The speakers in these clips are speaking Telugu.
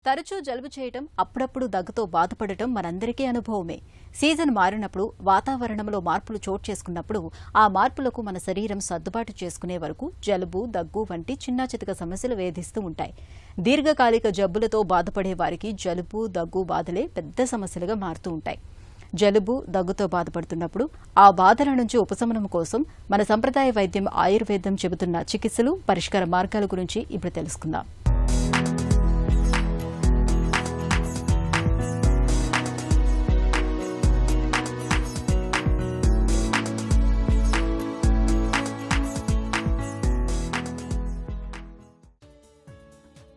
తరచూ జలుబు చేయటం, అప్పుడప్పుడు దగ్గుతో బాధపడటం మనందరికీ అనుభవమే. సీజన్ మారినప్పుడు, వాతావరణంలో మార్పులు చోటు చేసుకున్నప్పుడు ఆ మార్పులకు మన శరీరం సర్దుబాటు చేసుకునే వరకు జలుబు, దగ్గు వంటి చిన్నాచితక సమస్యలు వేధిస్తూ ఉంటాయి. దీర్ఘకాలిక జబ్బులతో బాధపడే వారికి జలుబు, దగ్గు బాధలే పెద్ద సమస్యలుగా మారుతూ ఉంటాయి. జలుబు, దగ్గుతో బాధపడుతున్నప్పుడు ఆ బాధల నుంచి ఉపశమనం కోసం మన సంప్రదాయ వైద్యం ఆయుర్వేదం చెబుతున్న చికిత్సలు, పరిష్కార మార్గాల గురించి ఇప్పుడు తెలుసుకుందాం.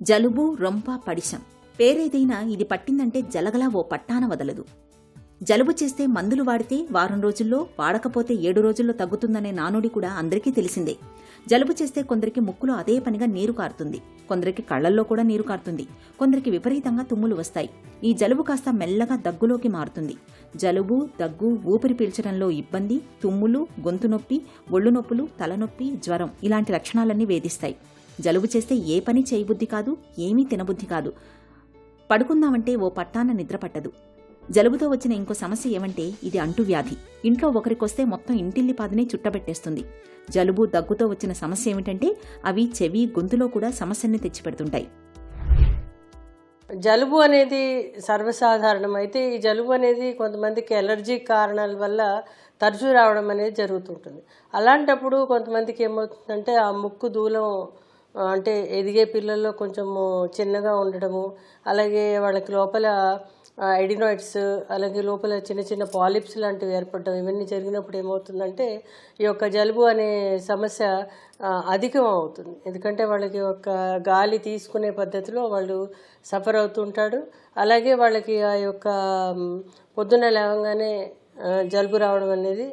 జలుబు, రొంప, పడిశం పేరేదైనా ఇది పట్టిందంటే జలగలా ఓ పట్టాన వదలదు. జలుబు చేస్తే మందులు వాడితే వారం రోజుల్లో, వాడకపోతే 7 రోజుల్లో తగ్గుతుందనే నానుడి కూడా అందరికీ తెలిసిందే. జలుబు చేస్తే కొందరికి ముక్కులో అదే పనిగా నీరు కారుతుంది, కొందరికి కళ్లల్లో కూడా నీరు కారుతుంది, కొందరికి విపరీతంగా తుమ్ములు వస్తాయి. ఈ జలుబు కాస్త మెల్లగా దగ్గులోకి మారుతుంది. జలుబు, దగ్గు, ఊపిరి పీల్చడంలో ఇబ్బంది, తుమ్ములు, గొంతు నొప్పి, ఒళ్ళు నొప్పులు, తలనొప్పి, జ్వరం ఇలాంటి లక్షణాలన్నీ వేధిస్తాయి. జలుబు చేస్తే ఏ పని చేయబుద్ధి కాదు, ఏమీ తినబుద్ధి కాదు. పడుకుందామంటే ఓ పట్టాన నిద్ర పట్టదు. జలుబుతో వచ్చిన ఇంకో సమస్య ఏమంటే ఇది అంటువ్యాధి. ఇంట్లో ఒకరికొస్తే మొత్తం ఇంటిల్లిపాదినే చుట్టబెట్టేస్తుంది. జలుబు, దగ్గుతో వచ్చిన సమస్య ఏమిటంటే అవి చెవి, గొంతులో కూడా సమస్యల్ని తెచ్చిపెడుతుంటాయి. జలుబు అనేది సర్వసాధారణం. అయితే ఈ జలుబు అనేది కొంతమందికి ఎలర్జీ కారణాల వల్ల తరచూ రావడం అనేది జరుగుతుంటుంది. అలాంటప్పుడు కొంతమందికి ఏమవుతుందంటే ఆ ముక్కు దూలం అంటే ఎదిగే పిల్లల్లో కొంచెము చిన్నగా ఉండడము, అలాగే వాళ్ళకి లోపల ఎడినాయిడ్స్, అలాగే లోపల చిన్న చిన్న పాలిప్స్ లాంటివి ఏర్పడడం, ఇవన్నీ జరిగినప్పుడు ఏమవుతుందంటే ఈ యొక్క జలుబు అనే సమస్య అధికం అవుతుంది. ఎందుకంటే వాళ్ళకి ఒక గాలి తీసుకునే పద్ధతిలో వాళ్ళు సఫర్ అవుతుంటాడు. అలాగే వాళ్ళకి ఆ యొక్క పొద్దున్న లేవగానే జలుబు రావడం అనేది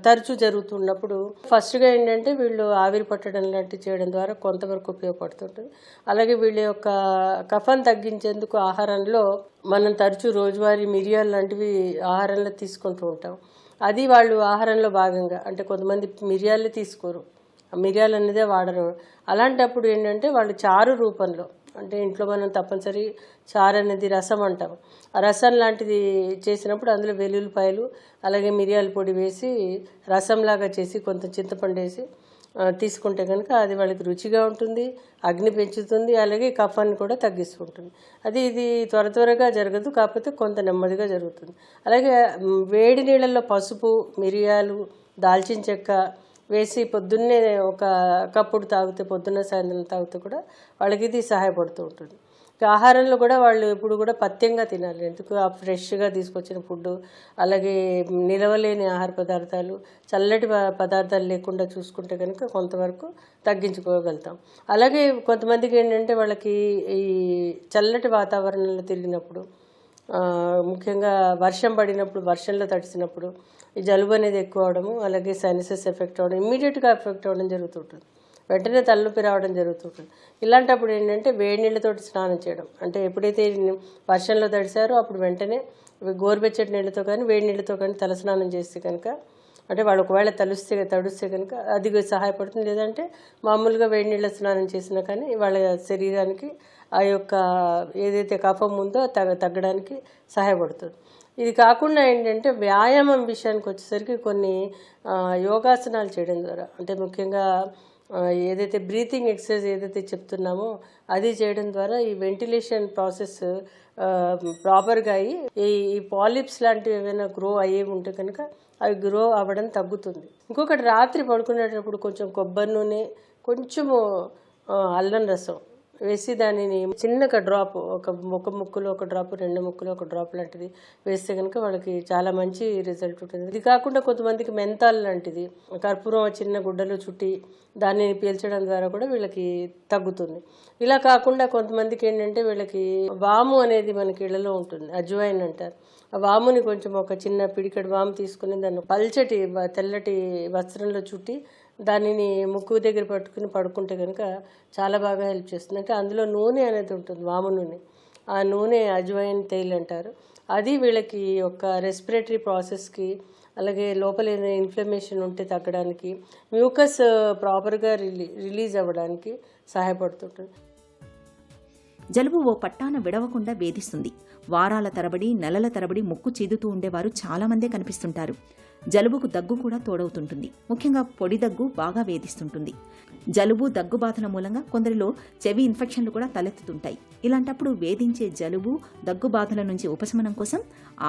తరచూ జరుగుతున్నప్పుడు ఫస్ట్గా ఏంటంటే వీళ్ళు ఆవిరి పట్టడం లాంటివి చేయడం ద్వారా కొంతవరకు ఉపయోగపడుతుంటుంది. అలాగే వీళ్ళ యొక్క కఫాన్ని తగ్గించేందుకు ఆహారంలో మనం తరచూ రోజువారీ మిరియాలు లాంటివి ఆహారంలో తీసుకుంటూ ఉంటాం. అది వాళ్ళు ఆహారంలో భాగంగా, అంటే కొంతమంది మిరియాలు తీసుకోరు, మిరియాలు అనేదే వాడరు. అలాంటప్పుడు ఏంటంటే వాళ్ళు చారు రూపంలో, అంటే ఇంట్లో మనం తప్పనిసరి చారు అనేది రసం అంటాం, ఆ రసం లాంటిది చేసినప్పుడు అందులో వెల్లుల్లిపాయలు అలాగే మిరియాల పొడి వేసి రసంలాగా చేసి కొంత చింతపండు వేసి తీసుకుంటే కనుక అది వాళ్ళకి రుచిగా ఉంటుంది, అగ్ని పెంచుతుంది, అలాగే కఫాన్ని కూడా తగ్గిస్తుంటుంది. ఇది త్వరగా జరగదు, కాకపోతే కొంత నెమ్మదిగా జరుగుతుంది. అలాగే వేడి నీళ్ళల్లో పసుపు, మిరియాలు, దాల్చిన చెక్క వేసి పొద్దున్నే ఒక కప్పుడు తాగితే, పొద్దున్న సాయంత్రం తాగితే కూడా వాళ్ళకి ఇది సహాయపడుతూ ఉంటుంది. ఆహారంలో కూడా వాళ్ళు ఎప్పుడు కూడా పథ్యంగా తినాలి. ఎందుకు ఆ ఫ్రెష్గా తీసుకొచ్చిన ఫుడ్, అలాగే నిలవలేని ఆహార పదార్థాలు, చల్లటి పదార్థాలు లేకుండా చూసుకుంటే కనుక కొంతవరకు తగ్గించుకోగలుగుతాం. అలాగే కొంతమందికి ఏంటంటే వాళ్ళకి ఈ చల్లటి వాతావరణంలో తిరిగినప్పుడు, ముఖ్యంగా వర్షం పడినప్పుడు, వర్షంలో తడిసినప్పుడు ఈ జలుబు అనేది ఎక్కువ అవడము, అలాగే సైనసెస్ ఎఫెక్ట్ అవ్వడం, ఇమ్మీడియట్గా ఎఫెక్ట్ అవ్వడం జరుగుతుంటుంది, వెంటనే తలనొప్పి రావడం జరుగుతుంటుంది. ఇలాంటప్పుడు ఏంటంటే వేడి నీళ్ళతోటి స్నానం చేయడం, అంటే ఎప్పుడైతే వర్షంలో తడిసారో అప్పుడు వెంటనే గోరువెచ్చటి నీళ్ళతో కానీ వేడి నీళ్ళతో కానీ తలస్నానం చేస్తే కనుక, అంటే వాళ్ళు ఒకవేళ తడుస్తే కనుక అది సహాయపడుతుంది. లేదంటే మామూలుగా వేడి నీళ్ళ స్నానం చేసినా కానీ వాళ్ళ శరీరానికి ఆ యొక్క ఏదైతే కఫం ఉందో తగ్గడానికి సహాయపడుతుంది. ఇది కాకుండా ఏంటంటే వ్యాయామం విషయానికి వచ్చేసరికి కొన్ని యోగాసనాలు చేయడం ద్వారా, అంటే ముఖ్యంగా ఏదైతే బ్రీతింగ్ ఎక్సర్సైజ్ ఏదైతే చెప్తున్నామో అది చేయడం ద్వారా ఈ వెంటిలేషన్ ప్రాసెస్ ప్రాపర్గా అయ్యి ఈ పాలిప్స్ లాంటివి ఏమైనా గ్రో అయ్యే ఉంటే కనుక అవి గ్రో అవ్వడం తగ్గుతుంది. ఇంకొకటి, రాత్రి పడుకునేటప్పుడు కొంచెం కొబ్బరి నూనె, కొంచెము అల్లం రసం వేసి దానిని చిన్నగా డ్రాప్, ఒక ముక్కులో ఒక డ్రాప్, 2 ముక్కులో ఒక డ్రాప్ లాంటిది వేస్తే కనుక వాళ్ళకి చాలా మంచి రిజల్ట్ ఉంటుంది. ఇది కాకుండా కొంతమందికి మెంతాల్ లాంటిది కర్పూరం చిన్న గుడ్డలో చుట్టి దాన్ని పీల్చడం ద్వారా కూడా వీళ్ళకి తగ్గుతుంది. ఇలా కాకుండా కొంతమందికి ఏంటంటే వీళ్ళకి వాము అనేది మనకి ఇళ్లలో ఉంటుంది, అజ్వైన్ అంటారు. ఆ వాముని కొంచెం ఒక చిన్న పిడికెడు వాము తీసుకుని దాన్ని పల్చటి తెల్లటి వస్త్రంలో చుట్టి దానిని ముక్కు దగ్గర పట్టుకుని పడుకుంటే కనుక చాలా బాగా హెల్ప్ చేస్తుంది. అంటే అందులో నూనె అనేది ఉంటుంది, వాము నూనె, ఆ నూనె అజ్వైన్ తైల్ అంటారు. అది వీళ్ళకి ఒక రెస్పిరేటరీ ప్రాసెస్కి, అలాగే లోపల ఏదైనా ఇన్ఫ్లమేషన్ ఉంటే తగ్గడానికి, మ్యూకస్ ప్రాపర్గా రిలీజ్ అవ్వడానికి సహాయపడుతుంటుంది. జలుబు ఓ పట్టాన విడవకుండా వేధిస్తుంది. వారాల తరబడి, నెలల తరబడి ముక్కు చీదుతూ ఉండేవారు చాలామందే కనిపిస్తుంటారు. జలుబుకు దగ్గు కూడా తోడవుతుంటుంది. ముఖ్యంగా పొడి దగ్గు బాగా వేధిస్తుంటుంది. జలుబు, దగ్గు బాధల మూలంగా కొందరిలో చెవి ఇన్ఫెక్షన్లు కూడా తలెత్తుతుంటాయి. ఇలాంటప్పుడు వేధించే జలుబు, దగ్గు బాధల నుంచి ఉపశమనం కోసం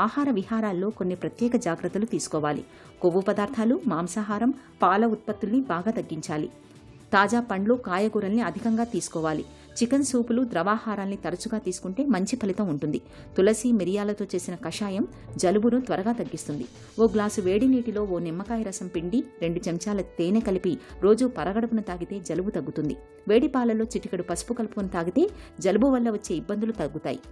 ఆహార విహారాల్లో కొన్ని ప్రత్యేక జాగ్రత్తలు తీసుకోవాలి. కొవ్వు పదార్థాలు, మాంసాహారం, పాల ఉత్పత్తుల్ని బాగా తగ్గించాలి. తాజా పండ్లు, కాయగూరల్ని అధికంగా తీసుకోవాలి. చికెన్ సూపులు, ద్రవాహారాల్ని తరచుగా తీసుకుంటే మంచి ఫలితం ఉంటుంది. తులసి, మిరియాలతో చేసిన కషాయం జలుబును త్వరగా తగ్గిస్తుంది. ఓ గ్లాసు వేడి నీటిలో ఓ నిమ్మకాయ రసం పిండి 2 చెంచాల తేనె కలిపి రోజు పరగడుపున తాగితే జలుబు తగ్గుతుంది. వేడి పాలలో చిటికెడు పసుపు కలుపుకొని తాగితే జలుబు వల్ల వచ్చే ఇబ్బందులు తగ్గుతాయి.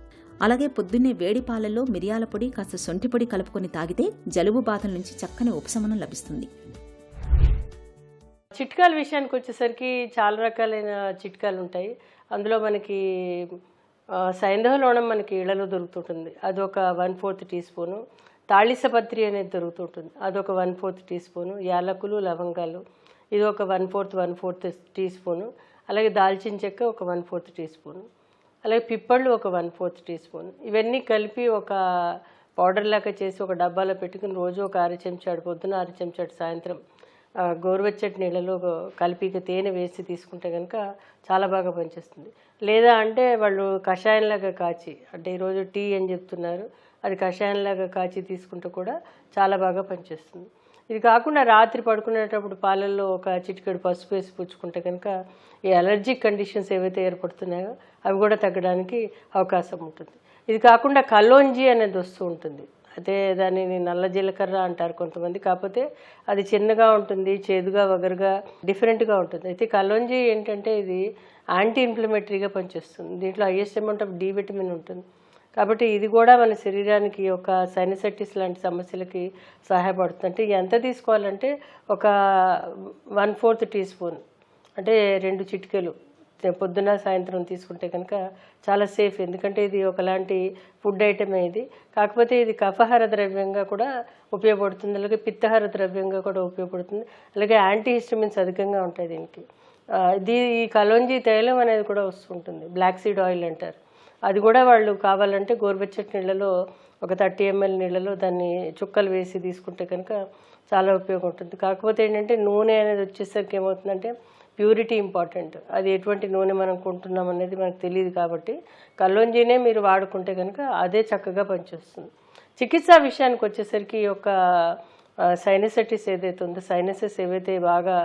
అలాగే పొద్దున్నే వేడి పాలల్లో మిరియాల పొడి, కాస్త సొంటి పొడి కలుపుకొని తాగితే జలుబు బాధల నుంచి చక్కని ఉపశమనం లభిస్తుంది. చిట్కాల విషయానికి వచ్చేసరికి చాలా రకాలైన చిట్కాలు ఉంటాయి. అందులో మనకి సైంధవ మనకి ఇళ్లలో దొరుకుతుంటుంది, అదొక 1/4 టీ స్పూను. తాళిసపత్రి అనేది దొరుకుతుంటుంది, అదొక 1/4 టీ స్పూను. యాలకులు, లవంగాలు ఇది ఒక 1/4 టీ స్పూను. అలాగే దాల్చిన చెక్క ఒక 1/4 టీ స్పూను. అలాగే పిప్పళ్ళు ఒక 1/4 టీ స్పూన్. ఇవన్నీ కలిపి ఒక పౌడర్ లాగా చేసి ఒక డబ్బాలో పెట్టుకుని రోజు ఒక 6 చెంచాడు పొద్దున, 6 చెంచాడు సాయంత్రం గోరువెచ్చటి నీళ్ళలో కలిపి తేనె వేసి తీసుకుంటే కనుక చాలా బాగా పనిచేస్తుంది. లేదా అంటే వాళ్ళు కషాయంలాగా కాచి, అంటే ఈరోజు టీ అని చెప్తున్నారు, అది కషాయంలాగా కాచి తీసుకుంటే కూడా చాలా బాగా పనిచేస్తుంది. ఇది కాకుండా రాత్రి పడుకునేటప్పుడు పాలల్లో ఒక చిటికెడు పసుపు వేసి పుచ్చుకుంటే కనుక ఈ అలర్జిక్ కండిషన్స్ ఏవైతే ఏర్పడుతున్నాయో అవి కూడా తగ్గడానికి అవకాశం ఉంటుంది. ఇది కాకుండా కలోంజీ అనేది వస్తూ ఉంటుంది, అయితే దానిని నల్ల జీలకర్ర అంటారు కొంతమంది, కాకపోతే అది చిన్నగా ఉంటుంది, చేదుగా, వగరుగా, డిఫరెంట్గా ఉంటుంది. అయితే కలోంజీ ఏంటంటే ఇది యాంటీ ఇన్ఫ్లమేటరీగా పనిచేస్తుంది. దీంట్లో highest amount of D vitamin ఉంటుంది. కాబట్టి ఇది కూడా మన శరీరానికి ఒక సైనసైటిస్ లాంటి సమస్యలకి సహాయపడుతుంది. అంటే ఎంత తీసుకోవాలంటే ఒక 1/4 టీ స్పూన్, అంటే 2 చిటికెలు పొద్దున సాయంత్రం తీసుకుంటే కనుక చాలా సేఫ్. ఎందుకంటే ఇది ఒకలాంటి ఫుడ్ ఐటమే ఇది. కాకపోతే ఇది కఫహార ద్రవ్యంగా కూడా ఉపయోగపడుతుంది, అలాగే పిత్తహార ద్రవ్యంగా కూడా ఉపయోగపడుతుంది. అలాగే యాంటీ హిస్టమిన్స్ అధికంగా ఉంటాయి దీనికి. ఈ కలోంజీ తైలం అనేది కూడా వస్తుంటుంది, బ్లాక్ సీడ్ ఆయిల్ అంటారు. అది కూడా వాళ్ళు కావాలంటే గోరువెచ్చటి నీళ్ళలో ఒక 30 ml నీళ్ళలో దాన్ని చుక్కలు వేసి తీసుకుంటే కనుక చాలా ఉపయోగం ఉంటుంది. కాకపోతే ఏంటంటే నూనె అనేది వచ్చేసరికి ఏమవుతుందంటే ప్యూరిటీ ఇంపార్టెంట్. అది ఎటువంటి నూనె మనం కొంటున్నాం అనేది మనకు తెలియదు. కాబట్టి కలోంజీనే మీరు వాడుకుంటే కనుక అదే చక్కగా పనిచేస్తుంది. చికిత్సా విషయానికి వచ్చేసరికి ఈ యొక్క సైనసైటిస్ ఏదైతే ఉందో, సైనసెస్ ఏవైతే బాగా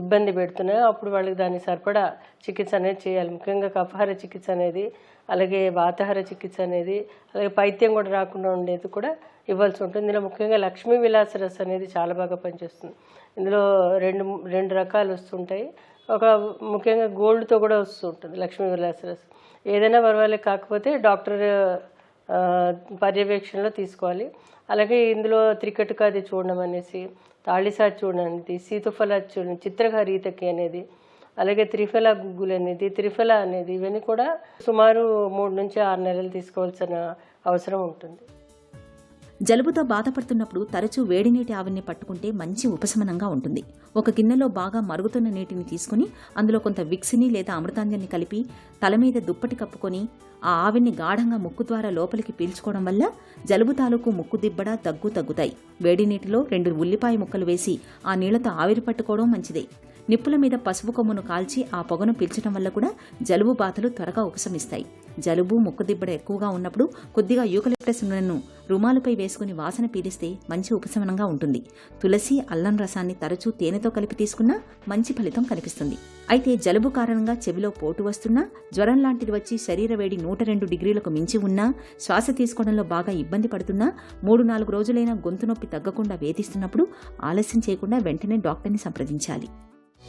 ఇబ్బంది పెడుతున్నాయో అప్పుడు వాళ్ళకి దాన్ని సరిపడా చికిత్స అనేది చేయాలి. ముఖ్యంగా కఫహార చికిత్స అనేది, అలాగే వాతహార చికిత్స అనేది, అలాగే పైత్యం కూడా రాకుండా ఉండేది కూడా ఇవ్వాల్సి ఉంటుంది. ఇందులో ముఖ్యంగా లక్ష్మీ విలాస రస్ అనేది చాలా బాగా పనిచేస్తుంది. ఇందులో రెండు రకాలు వస్తుంటాయి. ఒక ముఖ్యంగా గోల్డ్తో కూడా వస్తూ ఉంటుంది లక్ష్మీ విలాస రస్. ఏదైనా పర్వాలేదు, కాకపోతే డాక్టర్ పర్యవేక్షణలో తీసుకోవాలి. అలాగే ఇందులో త్రికటుకాది చూడడం అనేసి, తాళిసా చూడడం అనేది, సీతుఫల చూడడం, చిత్రహరీతకి అనేది, అలాగే త్రిఫల గుగ్గులు అనేది, త్రిఫల అనేది, ఇవన్నీ కూడా సుమారు 3 నుంచి 6 నెలలు తీసుకోవాల్సిన అవసరం ఉంటుంది. జలుబుతో బాధపడుతున్నప్పుడు తరచూ వేడి నీటి ఆవిరిని పట్టుకుంటే మంచి ఉపశమనంగా ఉంటుంది. ఒక గిన్నెలో బాగా మరుగుతున్న నీటిని తీసుకుని అందులో కొంత విక్సిని లేదా అమృతాంజన్ని కలిపి తల మీద దుప్పటి కప్పుకొని ఆ ఆవిరిని గాఢంగా ముక్కు ద్వారా లోపలికి పీల్చుకోవడం వల్ల జలుబు తాలూకు ముక్కు దిబ్బడ, దగ్గు తగ్గుతాయి. వేడి నీటిలో 2 ఉల్లిపాయ ముక్కలు వేసి ఆ నీళ్లతో ఆవిరి పట్టుకోవడం మంచిదే. నిప్పుల మీద పసుపు కొమ్మును కాల్చి ఆ పొగను పీల్చడం వల్ల కూడా జలుబు బాధలు త్వరగా ఉపశమిస్తాయి. జలుబు, ముక్కుదిబ్బడ ఎక్కువగా ఉన్నప్పుడు కొద్దిగా యూకలిప్టస్ నూనెను రుమాలుపై వేసుకుని వాసన పీలిస్తే మంచి ఉపశమనంగా ఉంటుంది. తులసి, అల్లం రసాన్ని తరచూ తేనెతో కలిపి తీసుకున్నా మంచి ఫలితం కనిపిస్తుంది. అయితే జలుబు కారణంగా చెవిలో పోటు వస్తున్నా, జ్వరం లాంటిది వచ్చి శరీర వేడి 102 డిగ్రీలకు మించి ఉన్నా, శ్వాస తీసుకోవడంలో బాగా ఇబ్బంది పడుతున్నా, 3-4 రోజులైనా గొంతు నొప్పి తగ్గకుండా వేధిస్తున్నప్పుడు ఆలస్యం చేయకుండా వెంటనే డాక్టర్ని సంప్రదించాలి.